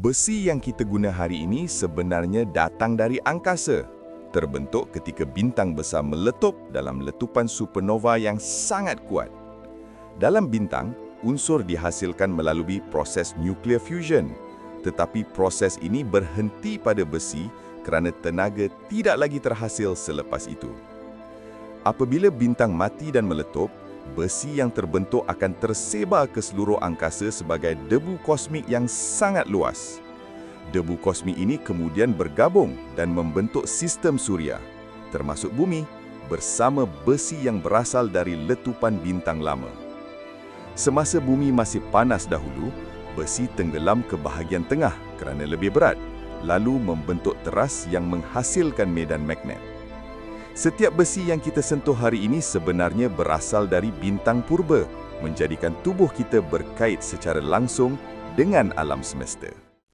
Besi yang kita guna hari ini sebenarnya datang dari angkasa, terbentuk ketika bintang besar meletup dalam letupan supernova yang sangat kuat. Dalam bintang, unsur dihasilkan melalui proses nuclear fusion, tetapi proses ini berhenti pada besi kerana tenaga tidak lagi terhasil selepas itu. Apabila bintang mati dan meletup, besi yang terbentuk akan tersebar ke seluruh angkasa sebagai debu kosmik yang sangat luas. Debu kosmik ini kemudian bergabung dan membentuk sistem suria, termasuk bumi, bersama besi yang berasal dari letupan bintang lama. Semasa bumi masih panas dahulu, besi tenggelam ke bahagian tengah kerana lebih berat, lalu membentuk teras yang menghasilkan medan magnet. Setiap besi yang kita sentuh hari ini sebenarnya berasal dari bintang purba, menjadikan tubuh kita berkait secara langsung dengan alam semesta.